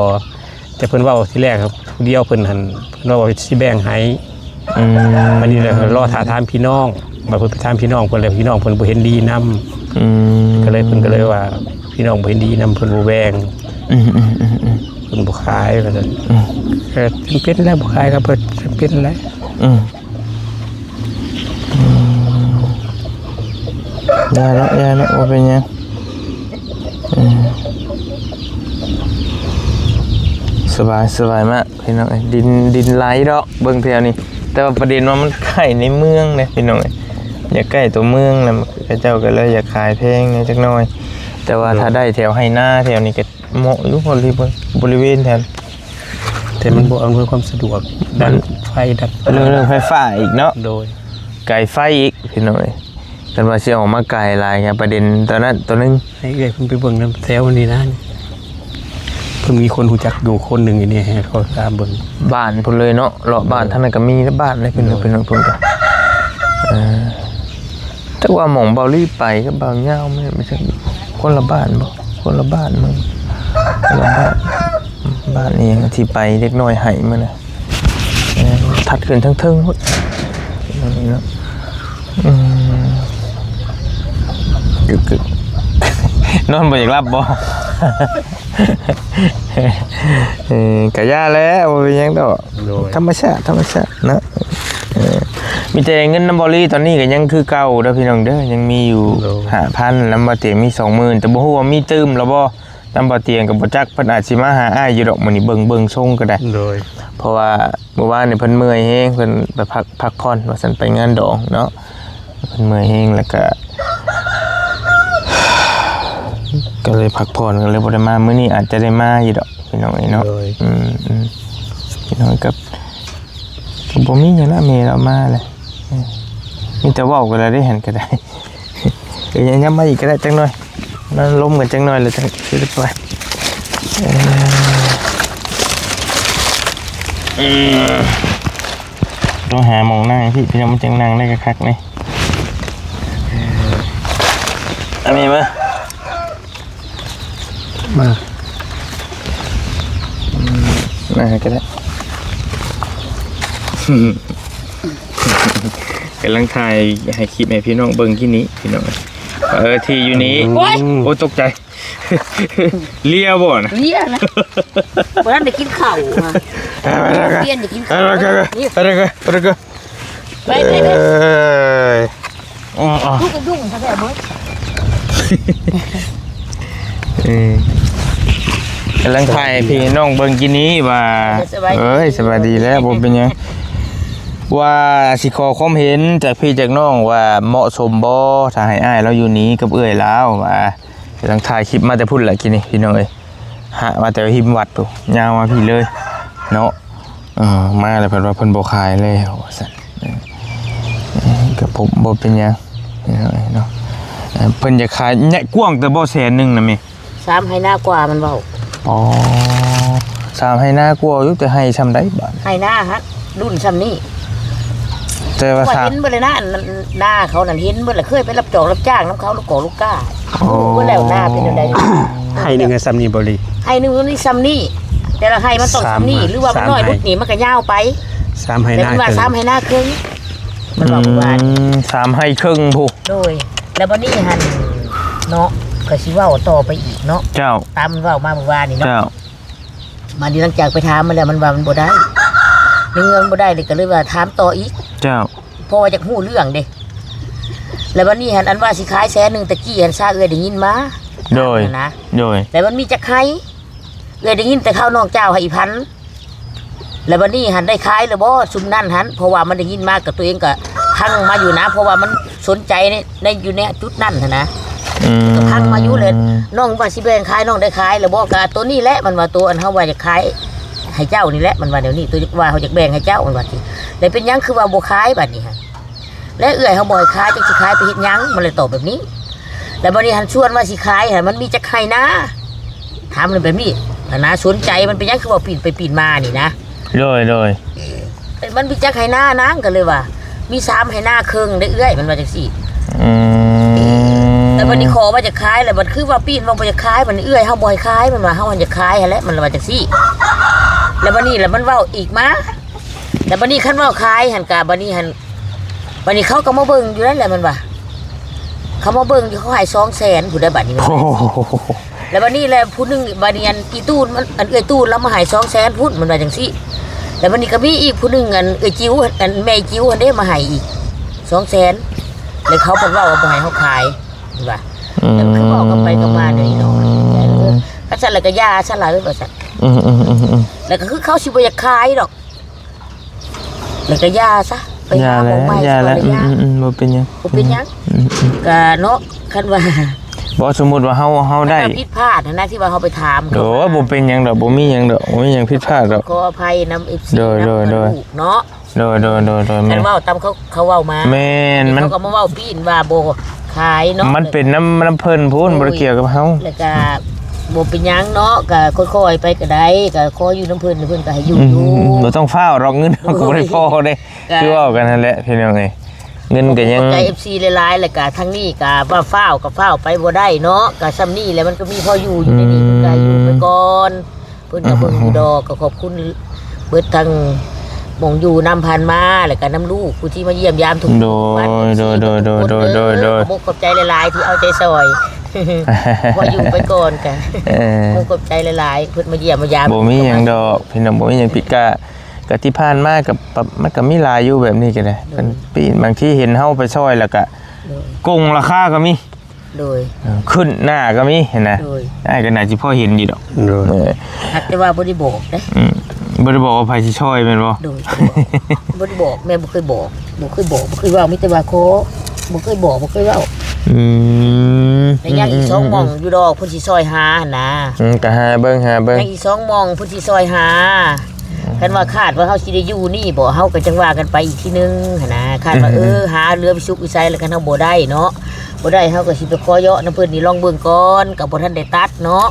B: แต่เพิ่นเว้าทีแรกครับเดียวเพิ่นหั่นเพิ่นว่าสิแบ่งให้วันนี้เลยรอถามพี่น้องมาเพิ่นไปถามพี่น้องเพิ่นเลยพี่น้องเพิ่นบ่เห็นดีนำก็เลยเพิ่นก็เลยว่าพี่น้องบ่เห็นดีนำเพิ่นบ่แบ่งเพิ่นบ่ขายว่าซั่นเป็นแล้วบ่ขายครับเพิ่นเป็นแล้ว
A: ได้แล้วว่าเป็นยังสบายมากพี่น้องดินไหลดอกเบิ่งแถวนี้ แต่ว่าประเด็นว่ามันใกล้ในเมืองเนี่ยพี่น้องอย่าใกล้ตัวเมืองนะเจ้าก็เลยอยากขายแพงไงจักหน่อยแต่ว่าถ้าได้แถวให้หน้าแถวนี้ก็เหมาะอยู่บริเวณแถว
B: แต่มันบ่อำนวยความสะดวกดันไฟดับ
A: เรื่องไฟฟ้าอีกเนาะ
B: โดย
A: ไก่ไฟอีกพี่น้อยกันว่าสิออกมาไกลหลายไงประเด็นตอนนั้นตัวนึง
B: ให้เอ้ยเพิ่นไปเบิ่งนำแถวนี้นะเพิ่นมีคนรู้จักอยู่คนนึงอีนี่ให้เขาตามเบิ่ง
A: บ้านพุ่นเลยเนาะเลาะบ้านท่านนั้นก็มีบ้านเลยเพิ่นเพิ่นก็แต่ว่าหม่องเบาลี่ไปก็เบาเหย้าไม่ใช่คนละบ้านบ่คนละบ้านมึงคนละบ้านนี้ที่ไปเล็กน้อยให้มันน่ะถัดขึ้นทั้งเทิงหมดนี่เนาะนอนบ่อยากรับบ่กะย่าแล้วบ่เป็นหยังดอกธรรมชาตินะมีแต่เงินน้ำบอลี่ตอนนี้ก็ยังคือเก่าเด้อพี่น้องเด้อยังมีอยู่ 5,000 น้ำบ่เตียงมี 20,000 แต่บ่ฮู้ว่ามีตื้มแล้วบ่น้ำบ่เตียงก็บ่จักเพิ่นอาจสิมาหาอ้ายอยู่ดอกมื้อนี้เบิ่งทรงก็ได้เพราะว่าเมื่อวานนี่เพิ่นเมื่อยแฮงเพิ่นไปพักผ่อนว่าซั่นไปงานดองเนาะเพิ่นเมื่อยแฮงแล้วก็เลยพักผ่อนก็เลยบ่ได้มามื้อนี้อาจจะได้มาอยู่ดอกพี่น้องเนาะพี่น้องกับบ่มีหยังละแม่เรามาเลยมีแต่เว้ากันแล้วได้เห็นก็ได้ยังมาอีกก็ได้จังหน่อยนั่นล้มกันจังหน่อยเลยจังสิได้ไปต้องหาหม่องนั่งพี่น้องมันจังนั่งได้คักๆนี่มีมั้ยมาก็ได้กำลังถ่ายให้คลิปให้พี่น้องเบิ่งที่นี้พี่น้องที่อยู่นี้โอ้ตกใจเลี้ยบ่นะ
C: เลี้ยนะบ่ทันได้กินข้าวอ่ะเลี้ยนได้กินข้าวไปดุ้งซะแท้เบิด
A: กำลังถ่ายพี่น้องเบิ่งกินนี้ว่าสบายดีแล้วบ่เป็นหยังว่าสิขอความเห็นจากพี่จากน้องว่าเหมาะสมบ่ถ้าให้อ้ายเราอยู่นี้กับเอื้อยแล้วว่ากำลังถ่ายคลิปมาแต่พุ่นแหละกินนี่พี่น้องเอ้ยมาแต่หิมวัดปุ๊ยาวมาพี่เลยเนาะมาแล้วเพิ่นว่าเพิ่นบ่ขายแล้วว่าซั่นก็ผมบ่เป็นหยังเนาะเพิ่นจะขายใหญ่กว้างแต่บ่แสนนึงนะแม่
C: 3ให้หน้ากว่ามันเว้า
A: อ๋อ3ให้หน้ากว่าอยู่แต่ให้ซำใดบาด
C: ให้หน้าฮะรุ่นซำนี้
A: แต่ว่า
C: เห็นเบิดเลยนะหน้าเขานั่นเห็นเบิดเลยเคยไปรับจองรับจ้างน้ำเขาลูกกอลูกก้าเบิดแล้วหน้าเป็นจังได๋
B: ให้นึงซำนี้บ่ลิ
C: ให้นึงนี่ซำนี้แต่ละให้มันต้องซำนี้หรือว่ามันน้อยรุ่นนี้มันก็ยาวไป
B: 3ให้หน้า
C: แต่ว่า3ให้หน้าครึ่งมันบอกว่า
A: 3ให้ครึ่งพุ
C: โดยแล้วบัดนี้หั่นเนาะก็สิเว้าต่อไปอีกเนาะ
A: เจ้า
C: ตามเว้ามาเมื่อวานนี่เนาะมาดีหลังจากไปถามมันแล้วมันว่ามันบ่ได้เงินบ่ได้เลยก็เลยว่าถามต่ออีก
A: เจ้า
C: เพราะว่าอยากฮู้เรื่องเด้แล้ววันนี้หันอันว่าสิขาย100,000ตะกี้หันซาเอ้ยได้ยินมา
A: โดย
C: นะโดยแต่มันมีจักไผเอ้ยได้ยินแต่ข้าวนอกเจ้าให้พันแล้ววันนี้หันได้ขายแล้วบ่ซุมนั่นหันเพราะว่ามันได้ยินมากับตัวเองก็พังมาอยู่นะเพราะว่ามันสนใจในอยู่ในจุดนั้นนะก็พังมาอยู่เลยน้องว่าสิแบ่งขายน้องได้ขายแล้วบ่ก็ตัวนี้แหละมันว่าตัวอันเฮาว่าจะขายให้เจ้านี่แหละมันว่าเดี๋ยวนี้ตัวว่าเขาจะแบ่งให้เจ้ามันว่าสิแล้วเป็นยังคือว่าบ่ขายบัดนี้ฮะและเอื้อยเขาบ่ให้ขายจังสิขายไปเฮ็ดยังมันเลยตอบแบบนี้แล้วบัดนี้หันชวนว่าสิขายฮะมันมีจักไห้นะถามเลยแบบนี้ถ้าน่าสนใจมันเป็นยังคือว่าปีนไปปีนมานี่นะ
A: โดย
C: มันมีจักไห้นานางกันเลยว่ามี3ไห้นาครึ่งได้เอื้อยมันว่าจังซี่แล้วบัดนี้ขอว่าจะขายแล้วบัดคือว่าปีนว่าบ่จะขายมันเอื้อยเฮาบ่ให้ขายมันว่าเฮาจะขายหั่นแหละมันว่าจังซี่แล้วบัดนี้แล้วมันเว้าอีกมาแล้วบัดนี้คันเว้าขายหั่นกะบัดนี้หั่นบัดนี้เขาก็มาเบิ่งอยู่นั่นแหละมันว่าเขามาเบิ่งอยู่เขาให้200,000ผู้ใดบัดนี้แล้วบัดนี้แหละผู้นึงบัดนี้อันอีตู้มันอันเอ้ยตู้แล้วมาให้200,000พุ่นมันว่าจังซี่แล้วบัดนี้ก็มีอีกผู้นึงอันเอ้ยจิ๋วอันแม่จิ๋วอันเด้มาให้อีก200,000แล้วเขาเพิ่นเว้าว่าบ่ให้เฮาขายว่าแล้วคือบอกกันไปกันมาเด้อเนาะถ้าซั่นแล้วก็ยาซั่นล่ะว่าซั่นแล้วก็คือเขาสิบ่อยากขายดอก แล้วก็ยาซะไปหาหมอใหม่
A: ยาแล้วบ่เป็นหยัง
C: บ่เป็นหยังก็เนาะคันว่า
A: บ่สมมุติว่าเฮาได้
C: ผิดพลาดนะที่ว่าเฮาไปถาม
A: โดบ่เป็นหยังดอกบ่มีหยังดอกบ่มีหยังผิดพลาดดอก
C: ขออภัยนำ FC
A: โดยเนาะโดยแม่
C: แต่
A: น
C: เว้าตามเขาเว้ามา
A: แม่นมัน
C: เขาก็มาเว้าปีนว่าบ่ขายเนาะ
A: มันเป็นน้ำเพิ่นพูนบ่ได้เกี่ยวกับเฮา
C: แล้วก็บ่เป็นหยังเนาะก็ค่อยๆไปก็ได้ก็ขออยู่น้ำเพิ่นเพิ่นก็ให้อยู่
A: บ่ต้องฟ้าวรอกเงินเฮาก็บ่ได้พอเด้คือเว้ากันนั่นแหละพี่น้องเอ้ยเงินก็ยัง
C: ใจ FC หลายๆแล้วก็ทั้งนี้ก็ว่าฟ้าวก็ฟ้าวไปบ่ได้เนาะก็ซ้ำนี้แหล้วมันก็มีพออยู่ในนี้ก็อยู่ไปก่อนเพิ่นก็เบิ่งอยู่ดอกก็ขอบคุณเบิดทั้งหม่องอยู่นำพันมาแล้วก็น้ำลูกผู้ที่มาเยี่ยมยามทุกวันขอบใจหลายๆที่เอาใจซอยพออยู่ไปก่อนกันขอบใจหลายๆเพิ่นมาเยี่ยมมายาม
A: บ่มีหยังดอกพี่น้องบ่มีหยังผิดก็ที่ผ่านมากับมันก็มีหลายอยู่แบบนี้ก็ได้เป็นปีบางทีเห็นเฮาไปซอยแล้วก็กงราคาก็มี
C: โดย
A: ขึ้นหน้าก็มีเห็นนะได้ก็น่าสิพอเห็นอยู่ดอก
C: หักแต่ว่าบ่ได้บอกนะ
A: บ่ได้บอกว่าไผสิซอยแม่นบ่
C: โดยบ่ได้บอกแม่บ่เคยบอกบ่เคยเว้ามีแต่ว่าขอบ่เคยบอกบ่เคยเว้าแต่ยังอีก2หม่องอยู่ดอกเพิ่นสิซอยหาหั่นนะ
A: ก็หาเบิ่ง
C: ยังอีก2หม่องเพิ่นสิซอยหาคันว่าคาดว่าเฮาสิได้อยู่นี่บ่เฮาก็จังว่ากันไปอีกทีนึงหั่นนะคาดว่าหาเรือไปสุกวิสัยแล้วกันเฮาบ่ได้เนาะบ่ได้เฮาก็สิไปขอเยาะนำเพิ่นนี่ลองเบิ่งก่อนก็บ่ทันได้ตัดเนาะ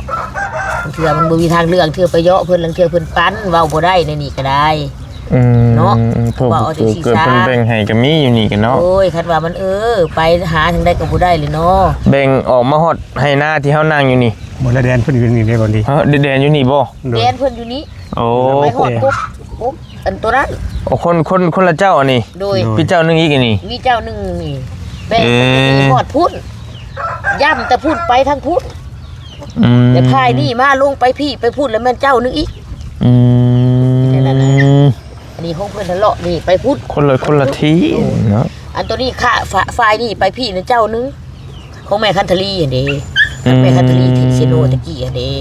C: เทื่อมันบ่มีทางเลือกเทื่อไปเยาะเพิ่นลังเทื่อเพิ่นปั้นเว้าบ่ได้ในนี่ก็ได้เนาะ
A: ว่าเอาจังซี่ซะเกิดเพิ่นแบ่งให้ก็มีอยู่นี่กันเนาะ
C: โอ้ยคันว่ามันไปหาทางใดก็บ่ได้เลยเนาะ
A: แบ่งออกมาฮอดให้หน้าที่เฮานั่งอยู่นี่
B: บ่ละแดนเพิ่นอยู่นี่ได้บ่ดี
A: แดนอยู่นี่บ่
C: แดนเพิ่นอยู่นี่
A: โอ้
C: ไปฮอดปุ๊บอันตัวนั้น
A: โอ้คนละเจ้าอันนี้
C: โดย
A: พี่เจ้านึงอีกอันนี้
C: มีเจ้านึงนี่แบ่งฮอดพุ่นย่ำแต่พุ่นไปทางพุ่นแต่พายนี่มาลงไปพี่ไปพุ่นแล้วแม่นเจ้านึงอีกอันนี้ของเพิ่นทะเลาะนี่ไปพุ่น
A: คนละทีเนาะ
C: อันตัวนี้ค่ะฝ่ายนี่ไปพี่นะเจ้านึงของแม่คันทลีอันนี้แม่คันทลีที่เซโนตะกี้อันนี้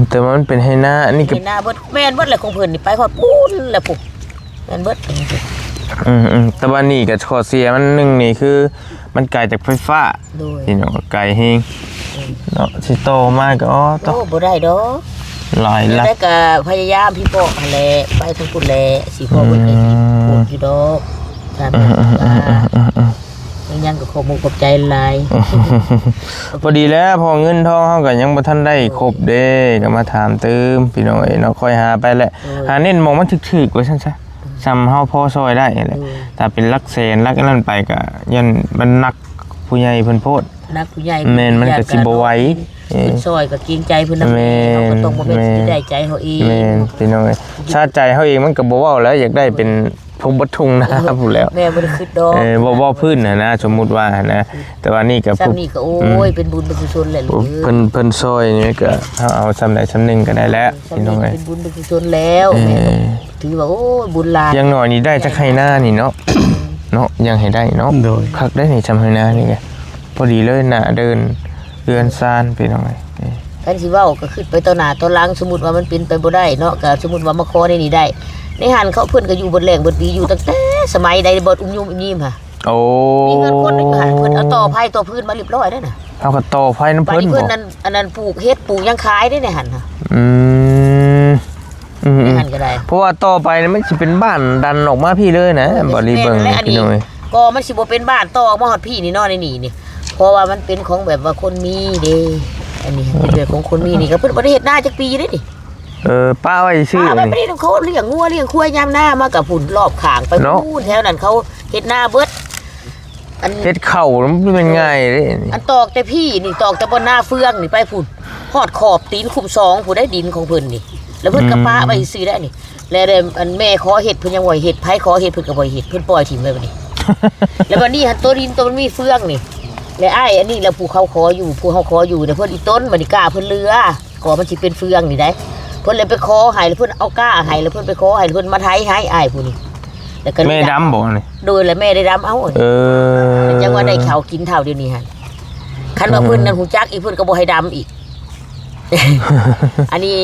A: แต่มันเป็นให้หน้าอันนี้ก็
C: ให้หน้าเบิดแม่นเบิดแหละของเพิ่นนี่ไปฮอดปูนแหละปุ๊บแม่นเบิด
A: แต่ว่านี่ก็ข้อเสียมันนึงนี่คือมันไกลจากไฟฟ้าพี่น้องไกลแฮงเนาะสิโตมาก็
C: โอ้บ่ได้ดอก
A: หลายลัก
C: ได้ก็พยายามพี่พ่อหั่นแหละไปทางพุ่นแหละสิพ่อเพิ่นก็สิพูดอยู่ดอกครับยังก็ขอมุขอบใจหลาย
A: พอดีแล้วพอเงินทองเฮาก็ยังบ่ทันได้ครบเด้ก็มาถามเติมพี่น้องเนาะค่อยหาไปแหละหาเน้นมองมันถึกๆว่าซั่นซะซ้ำเฮาพอซอยได้แหละถ้าเป็นหลักแสนหลักนั้นไปก็ยันมันหนักผู้ใหญ่เพิ่นโพด
C: นักผู้ใหญ่
A: แม่นมันก็สิบ่ไหว
C: เพิ่นซอยก็เกรงใจเพิ่นนำเฮาก็ต้องบ่แม่นสิได้ใจเฮาเอง
A: แม่นพี่น้องชาติใจเฮาเองมันก็บ่เว้าแล้วอยากได้เป็นพงบ่ทุ่งนะพูดแล้ว
C: แม่บ่ได้คิดดอก
A: บ่พื้นนะสมมุติว่านะแต่ว่านี่ก็
C: ซ้ำนี่ก็โอ้ยเป็นบุญเป็นกุศลแหละลูก
A: เพิ่นซอยนี่ก็เอาซ้ำใดซ้ำหนึ่งก็ได้แล้วพี่น้องเอ้ย
C: เป็นบุญเป็นกุศลแล้วแม่ถือว่าโอ้ยบุญหลาย
A: อย่างน้อยนี่ได้จักไห้หน้านี่เนาะเนาะยังให้ได้เนาะคักได้นี่จำให้หน้านี่ไงพอดีเลยหน้าเดินเรือนซานพี่น้องเอ้ย
C: คันสิเว้าก็ขึ้นไปต่อหน้าต่อหลังสมมุติว่ามันเป็นไปบ่ได้เนาะก็สมมุติว่ามาขอในนี่ได้ในหันเขาเพิ่นก็อยู่บนแรงบนดีอยู่ตั้งแต่สมัยใดบ่อุ้มยุ่มยิ้มค่ะ
A: โอ้
C: มีเงินคนอยู่หันเพิ่นเอาต่อไผ่ต่อพื้นมาเรียบร้อยแล้วน่ะ
A: เอาก็ต่อไผ่น้ำเพิ่นบ่
C: เพิ่นนั้นอันนั้นปลูกเฮ็ดปลูกยังขายได้ในหันค่ะในหันก็ได้
A: เพราะว่าต่อไปมันสิเป็นบ้านดันออกมาพี่เลยนะบ่รีเบิ่งพี่น้อย
C: ก็มันสิบ่เป็นบ้านต่อออกมาฮอดพี่นี่เนาะในนี่นี่เพราะว่ามันเป็นของแบบว่าคนมีเด้อันนี้เป็นเรื่องของคนมีนี่ก็เพิ่นบ่ได้เฮ็ดนาจักปีเด้นี่
A: ป้าไว้ชื่อ
C: นี่ไม่ได้เขาเลี้ยงงัวเลี้ยงควายยามหน้ามากับผุ่นรอบข้างไปพูดแถวนั้นเขาเฮ็ดหน้าเบิด
A: อันเฮ็ดเข่ามันเป็นง่ายเด้
C: อันตอกแต่พี่นี่ตอกแต่บนหน้าเฟืองนี่ไปผุ่นฮอดขอบตีนคุม2ผู้ได้ดินของเพิ่นนี่แล้วเพิ่นก็ป้าไว้ซื้อได้นี่แล้วอันแม่ขอเฮ็ดเพิ่นยังบ่เฮ็ดไผขอเฮ็ดเพิ่นก็บ่เฮ็ดเพิ่นปล่อยทิ้งไว้บัดนี้แล้วบัดนี้ตัวดินตัวมันมีเฟืองนี่แล้วอ้ายอันนี้แล้วผู้เขาขออยู่ผู้เฮาขออยู่เนี่ยเพิ่นอีต้นบัดนี้กล้าเพิ่นเรือขอมันสิเป็นเฟืองนี่ได้เพิ่นเลยไปขอให้แล้วเพิ่นเอาก้าให้แล้วเพิ่นไปขอให้เพิ่นมาไถให้อ้ายผู้นี้
A: แล้วก็แม่ดำบ่นี่
C: โดยแล้วแม่ได้ดำเอาจังว่าได้ข้าวกินเท่าเดียวนี้หั่นคันว่าเพิ่นนั่นฮู้จักอีกเพิ่นก็บ่ให้ดำอีกอันนี้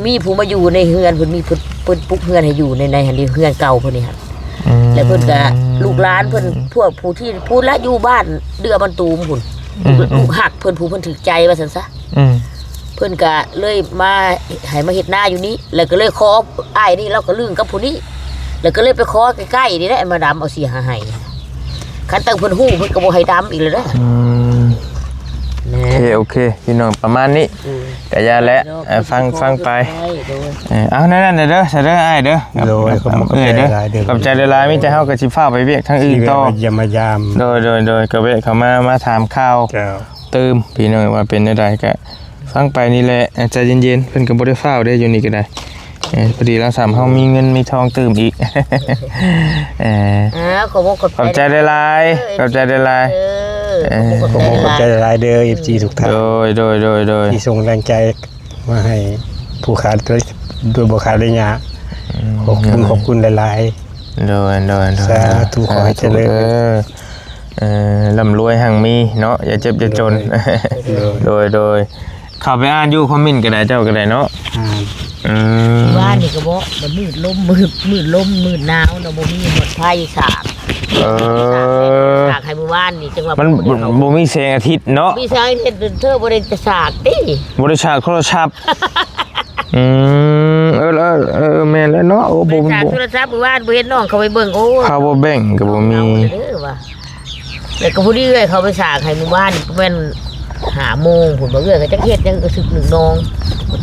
C: มีผู้มาอยู่ในเฮือนเพิ่นมีเพิ่น เพิ่นปลุกเฮือนให้อยู่ในหันดีเฮือนเก่าเพิ่นนี่ครับแล้วเพิ่นก็ลูกหลานเพิ่นพวกผู้ที่พูดละอยู่บ้านเดือบันตูมพุ่นลูกหักเพิ่นผู้เพิ่นถือใจว่าซั่นซะเพิ่นก็เลยมาให้มาเฮ็ดนาอยู่นี้แล้วก็เลยขออ้ายนี่เราก็ลืมกับผู้นี้แล้วก็เลยไปขอใกล้ๆนี่แหละมาดำเอาเสียหาให้คันตั้งเพิ่นฮู้เพิ่นก็บ่ให้ดำอีกเลยเด้อ
A: โอเคพี่น้องประมาณนี้แต่ยาและฟังไปเอานั่นเด้อเด้ออ้ายเด้อเด้อกับใจละลายมีแต่เฮาก็สิฟ้าไปเวียกทางอื่นต่อ
B: อย่ามายาม
A: โดยก็เวะเข้ามาถามข่าวเติมพี่น้องว่าเป็นจังไดก็ฟังไปนี่แหละใจเย็นๆเพิ่นก็บ่ได้ฟ้าวได้อยู่นี่ก็ได้พอดีเรา3เฮามีเงินมีทองตื่มอีกขอบใจละลายขอบใจละลาย
B: ขอบใจหลายเด้อ FG ทุกท่าน
A: โดย
B: ที่ส่งแรงใจมาให้ผู้ขาดด้วยบ่ขาดได้ยากขอบคุณหลาย
A: ๆโดย
B: สาธุขอให้เจริญ
A: ร่ำรวยหั่งมีเนาะอย่าเจ็บอย่าจนโดยเข้าไปอ่านอยู่คอมเมนต์ก็ได้เจ้าก็ได้เนาะ
C: ว่านี่ก็บ่มันมืดลมมืดหนาวเนาะบ่มีหมดไฟสากสากให้มื้อวานนี่จังว่า
A: มันบ่มีแสงอาทิตย์เนาะ
C: มีแสงอาทิตย์เธอบ่ได้จะสากติ
A: บ่ได้ฉากโทรศัพท์แม่นแล้วเนาะโอ้บ่
C: ฉากโทรศัพท์มื้อวานบ่เห็นน้องเขาไปเบิ่งโอ้
A: เขาบ่แบ่งก็บ่มี
C: แล้วก็ผู้นี้เลยเขาไปสากให้มื้อวานแม่น5 โมงพุ่นบ่เอื้อก็จักเฮ็ดจังก็สึก1 นอง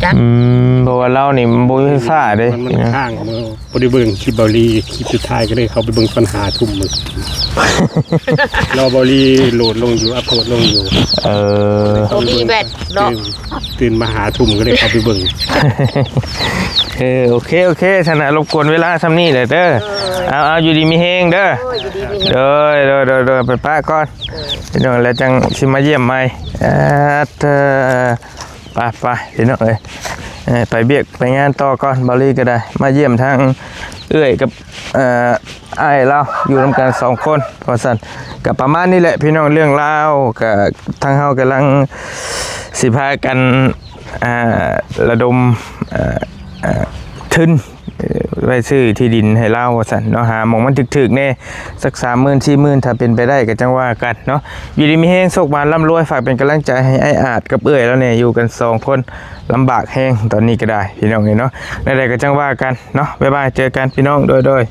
C: จัก
A: เพราะว่าเรานี่มันบ่มีไฟฟ้าเด้
B: มันข้างมือบ่ได้เบิ่งคลิปเบาลีคลิปสุดท้ายก็เลยเขาไปเบิ่งปัญหาทุ่มมื้อรอเบาลีโหลดลงอยู่อัปโหลดลงอยู่
C: บ่มีแบตเนาะ
B: ตื่นมาหาทุ่มก็เลยเข้าไปเบิ่ง
A: โอเคฉะนั้นรบกวนเวลาซำนี้เด้อเอาอยู่ดีมีแฮงเด้อเด้อไปป้าก่อนพี่น้องแล้วจังสิมาเยี่ยมใหม่ไปพี่น้องเอ้ยไปเบียกไปงานต่อก่อนบอลลี่ก็ได้มาเยี่ยมทางเอื้อยกับอ้ายเราอยู่ร่วมกัน2 คนพอสั่นกับประมาณนี้แหละพี่น้องเรื่องราวกับทางเฮากำลังสิพากันระดมทุนไว้ซื้อที่ดินให้เล่าว่าสั่นเนาะหาหมองมันถึกๆแน่สัก 30,000-40,000ถ้าเป็นไปได้ก็จังว่ากันเนาะอยู่ดีมีแฮงโชคบานร่ำรวยฝากเป็นกำลังใจให้ไอ้อาจกับเอื้อยแล้วเนี่ยอยู่กัน2 คนลำบากแฮงตอนนี้ก็ได้พี่น้องเนาะใดๆก็จังว่ากันเนาะบ๊ายบายเจอกันพี่น้องโดย